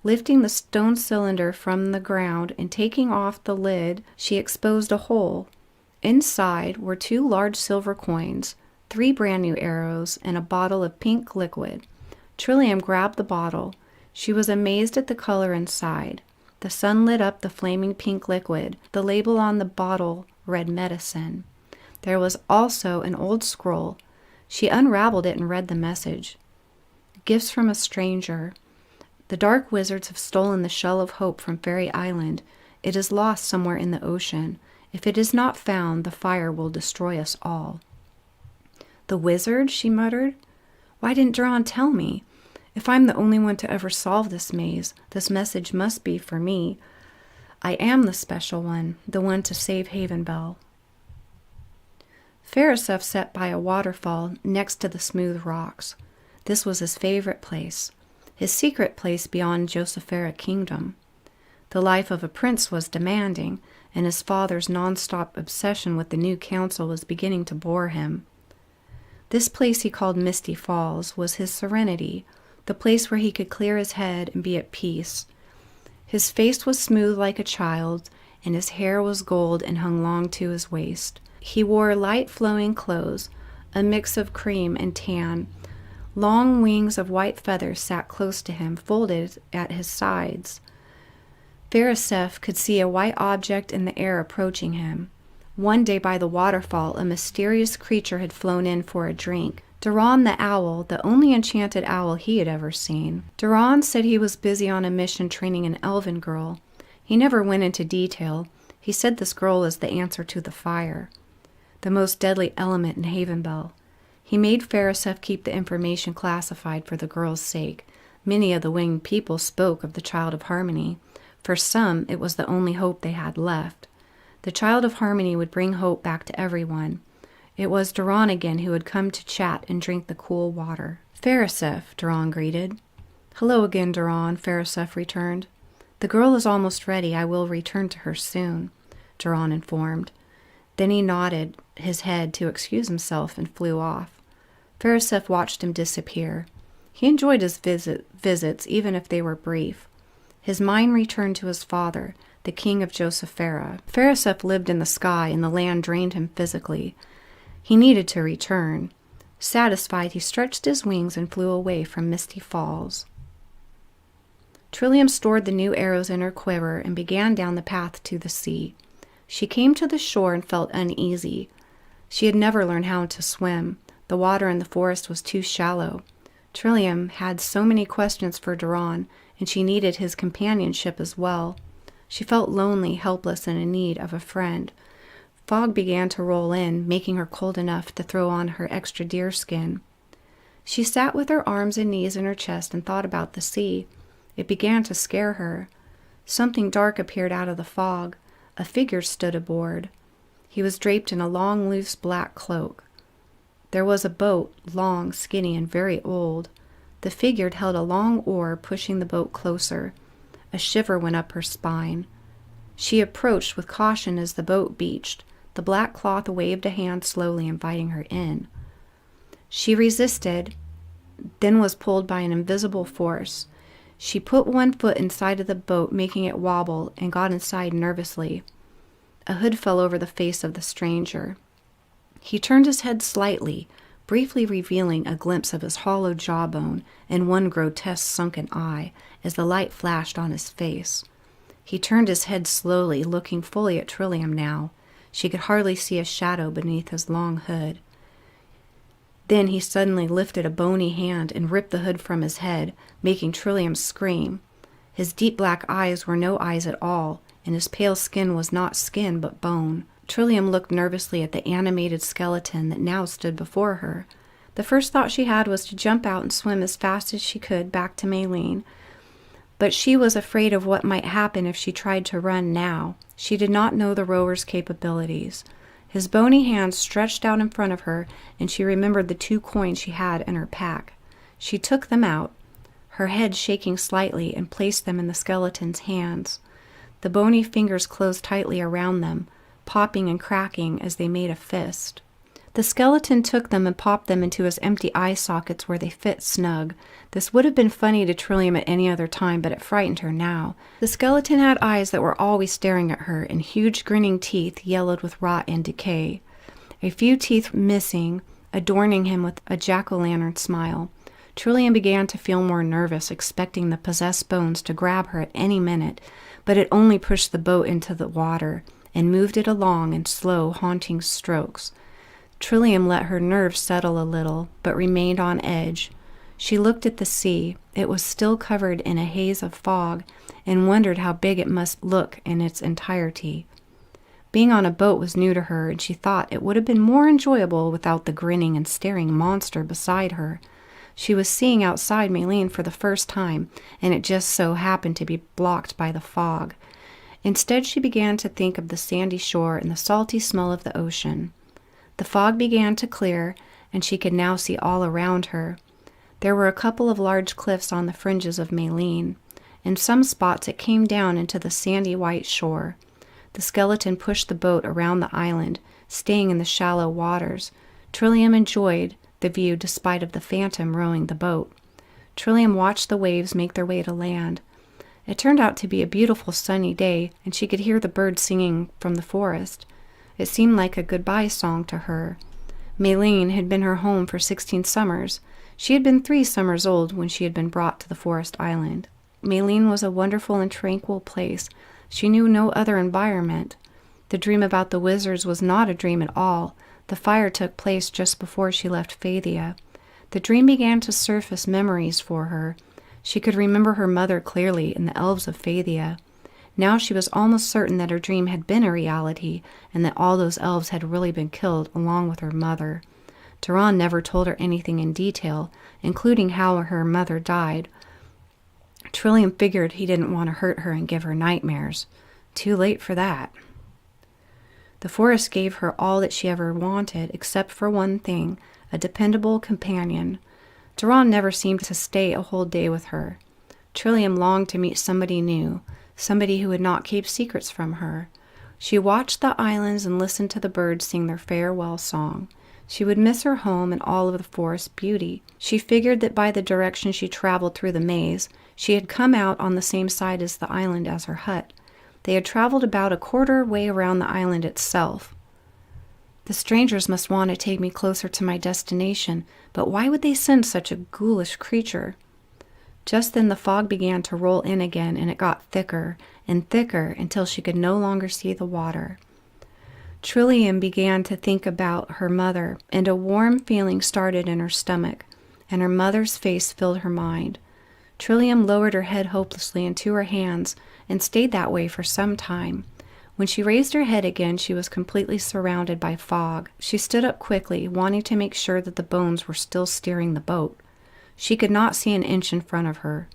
Lifting the stone cylinder from the ground and taking off the lid, she exposed a hole. Inside were 2 large silver coins, 3 brand new arrows, and a bottle of pink liquid. Trillium grabbed the bottle. She was amazed at the color inside. The sun lit up the flaming pink liquid. The label on the bottle read medicine. There was also an old scroll. She unraveled it and read the message. "Gifts from a stranger. The dark wizards have stolen the shell of hope from Fairy Island. It is lost somewhere in the ocean. If it is not found, the fire will destroy us all." "The wizard?" she muttered. "Why didn't Duran tell me? If I'm the only one to ever solve this maze, this message must be for me. I am the special one, the one to save Havenbell." Farisef sat by a waterfall next to the smooth rocks. This was his favorite place, his secret place beyond Josephera Kingdom. The life of a prince was demanding, and his father's non-stop obsession with the new council was beginning to bore him. This place he called Misty Falls was his serenity, the place where he could clear his head and be at peace. His face was smooth like a child's, and his hair was gold and hung long to his waist. He wore light flowing clothes, a mix of cream and tan. Long wings of white feathers sat close to him, folded at his sides. Farisef could see a white object in the air approaching him. One day by the waterfall, a mysterious creature had flown in for a drink. Duran the owl, the only enchanted owl he had ever seen. Duran said he was busy on a mission training an elven girl. He never went into detail. He said this girl was the answer to the fire, the most deadly element in Havenbell. He made Farisef keep the information classified for the girl's sake. Many of the winged people spoke of the Child of Harmony. For some, it was the only hope they had left. The Child of Harmony would bring hope back to everyone. It was Duran again who had come to chat and drink the cool water. "Farisef," Duran greeted. "Hello again, Duran," Farisef returned. "The girl is almost ready. I will return to her soon," Duran informed. Then he nodded his head to excuse himself and flew off. Farisef watched him disappear. He enjoyed his visits, even if they were brief. His mind returned to his father, the king of Josephera. Farisef lived in the sky, and the land drained him physically. He needed to return. Satisfied, he stretched his wings and flew away from Misty Falls. Trillium stored the new arrows in her quiver and began down the path to the sea. She came to the shore and felt uneasy. She had never learned how to swim. The water in the forest was too shallow. Trillium had so many questions for Duran, and she needed his companionship as well. She felt lonely, helpless, and in need of a friend. Fog began to roll in, making her cold enough to throw on her extra deerskin. She sat with her arms and knees in her chest and thought about the sea. It began to scare her. Something dark appeared out of the fog. A figure stood aboard. He was draped in a long, loose black cloak. There was a boat, long, skinny, and very old. The figure held a long oar, pushing the boat closer. A shiver went up her spine. She approached with caution as the boat beached. The black cloth waved a hand slowly, inviting her in. She resisted, then was pulled by an invisible force. She put one foot inside of the boat, making it wobble, and got inside nervously. A hood fell over the face of the stranger. He turned his head slightly, briefly revealing a glimpse of his hollow jawbone and one grotesque sunken eye as the light flashed on his face. He turned his head slowly, looking fully at Trillium now. She could hardly see a shadow beneath his long hood. Then he suddenly lifted a bony hand and ripped the hood from his head, making Trillium scream. His deep black eyes were no eyes at all, and his pale skin was not skin but bone. Trillium looked nervously at the animated skeleton that now stood before her. The first thought she had was to jump out and swim as fast as she could back to Mayleen. But she was afraid of what might happen if she tried to run now. She did not know the rower's capabilities. His bony hand stretched out in front of her, and she remembered the 2 coins she had in her pack. She took them out, her head shaking slightly, and placed them in the skeleton's hands. The bony fingers closed tightly around them, popping and cracking as they made a fist. The skeleton took them and popped them into his empty eye sockets where they fit snug. This would have been funny to Trillium at any other time, but it frightened her now. The skeleton had eyes that were always staring at her, and huge grinning teeth yellowed with rot and decay. A few teeth missing, adorning him with a jack-o'-lantern smile. Trillium began to feel more nervous, expecting the possessed bones to grab her at any minute, but it only pushed the boat into the water and moved it along in slow, haunting strokes. Trillium let her nerves settle a little, but remained on edge. She looked at the sea. It was still covered in a haze of fog, and wondered how big it must look in its entirety. Being on a boat was new to her, and she thought it would have been more enjoyable without the grinning and staring monster beside her. She was seeing outside Mayleen for the first time, and it just so happened to be blocked by the fog. Instead, she began to think of the sandy shore and the salty smell of the ocean. The fog began to clear, and she could now see all around her. There were a couple of large cliffs on the fringes of Mayleen. In some spots it came down into the sandy white shore. The skeleton pushed the boat around the island, staying in the shallow waters. Trillium enjoyed the view despite of the phantom rowing the boat. Trillium watched the waves make their way to land. It turned out to be a beautiful sunny day, and she could hear the birds singing from the forest. It seemed like a goodbye song to her. Mayleen had been her home for 16 summers. She had been 3 summers old when she had been brought to the forest island. Mayleen was a wonderful and tranquil place. She knew no other environment. The dream about the wizards was not a dream at all. The fire took place just before she left Fathia. The dream began to surface memories for her. She could remember her mother clearly and the elves of Fathia. Now she was almost certain that her dream had been a reality, and that all those elves had really been killed along with her mother. Duran never told her anything in detail, including how her mother died. Trillium figured he didn't want to hurt her and give her nightmares. Too late for that. The forest gave her all that she ever wanted, except for one thing, a dependable companion. Duran never seemed to stay a whole day with her. Trillium longed to meet somebody new, somebody who would not keep secrets from her. She watched the islands and listened to the birds sing their farewell song. She would miss her home and all of the forest beauty. She figured that by the direction she traveled through the maze, she had come out on the same side as the island as her hut. They had traveled about a quarter way around the island itself. The strangers must want to take me closer to my destination, but why would they send such a ghoulish creature? Just then the fog began to roll in again, and it got thicker and thicker until she could no longer see the water. Trillium began to think about her mother, and a warm feeling started in her stomach, and her mother's face filled her mind. Trillium lowered her head hopelessly into her hands and stayed that way for some time. When she raised her head again, she was completely surrounded by fog. She stood up quickly, wanting to make sure that the bones were still steering the boat. She could not see an inch in front of her.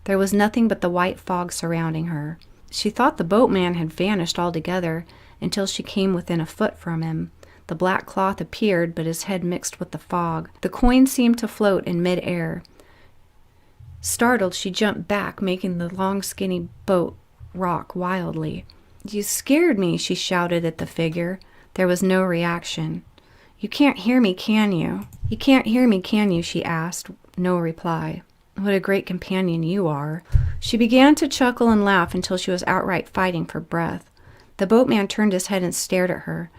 There was nothing but the white fog surrounding her. She thought the boatman had vanished altogether until she came within a foot from him. The black cloth appeared, but his head mixed with the fog. The coin seemed to float in mid-air. Startled, she jumped back, making the long, skinny boat rock wildly. "You scared me," she shouted at the figure. There was no reaction. "You can't hear me, can you?" "You can't hear me, can you?" she asked. No reply. "What a great companion you are." She began to chuckle and laugh until she was outright fighting for breath. The boatman turned his head and stared at her.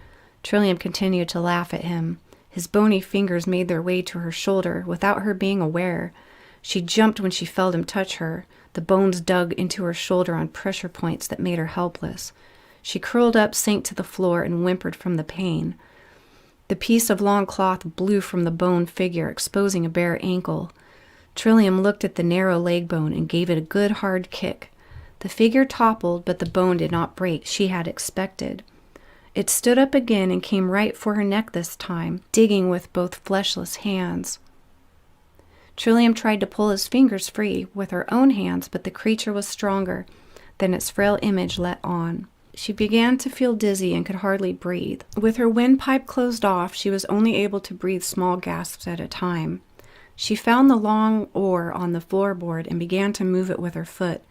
Trillium continued to laugh at him. His bony fingers made their way to her shoulder without her being aware. She jumped when she felt him touch her. The bones dug into her shoulder on pressure points that made her helpless. She curled up, sank to the floor, and whimpered from the pain. The piece of long cloth blew from the bone figure, exposing a bare ankle. Trillium looked at the narrow leg bone and gave it a good hard kick. The figure toppled, but the bone did not break, she had expected. It stood up again and came right for her neck this time, digging with both fleshless hands. Trillium tried to pull his fingers free with her own hands, but the creature was stronger than its frail image let on. She began to feel dizzy and could hardly breathe. With her windpipe closed off, she was only able to breathe small gasps at a time. She found the long oar on the floorboard and began to move it with her foot,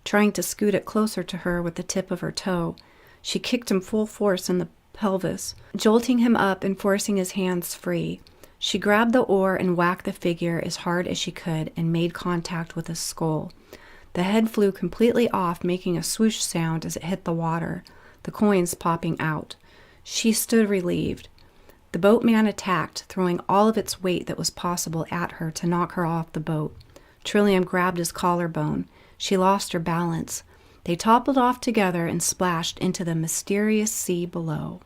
trying to scoot it closer to her with the tip of her toe. She kicked him full force in the pelvis, jolting him up and forcing his hands free. She grabbed the oar and whacked the figure as hard as she could and made contact with his skull. The head flew completely off, making a swoosh sound as it hit the water, the coins popping out. She stood relieved. The boatman attacked, throwing all of its weight that was possible at her to knock her off the boat. Trillium grabbed his collarbone. She lost her balance. They toppled off together and splashed into the mysterious sea below.